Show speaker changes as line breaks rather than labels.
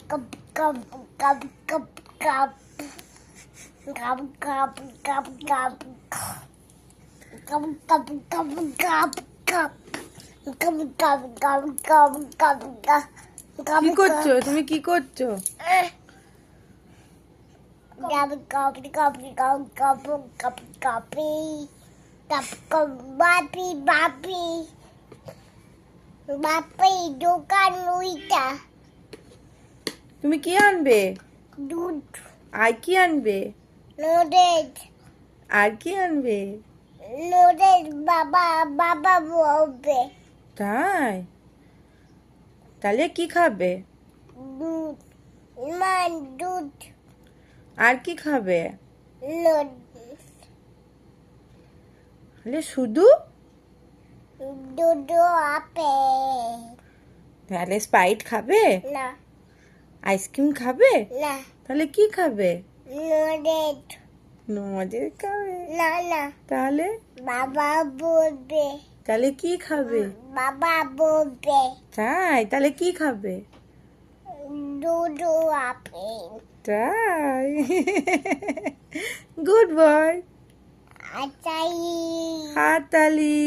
cup, cup, cup, cup, cup. Cup, cup, cup, cup. Cup, cup, cup, cup, cup. Cup, cup, cup, cup, cup, cup.
কি করছো তুমি? কি করছো?
Cup, cup, cup, cup, cup, cup, copy. Cup, cup, bapi, bapi. Bapi, দোকান ওইটা।
তুমি কি আনবে?
দুধ,
আর কি আনবে?
নুডলস,
আর কি আনবে?
নুডলস বাবা বাবা বলবে।
তাই? তাহলে কি খাবে?
দুধ, ইমান দুধ,
আর কি খাবে?
নুডলস,
তাহলে শুধু?
দুধ আপেল।
তাহলে স্প্রাইট খাবে?
না,
আইসক্রিম খাবে?
না,
তাহলে কি খাবে?
নুডলস।
মজা খাবে?
না, না,
তাহলে?
বাবা বলবে।
তাহলে কি খাবে?
বাবা বলবে।
তাই? তাহলে কি খাবে?
দুধ আপেল।
তাই? Good boy.
আচাই।
হাততালি।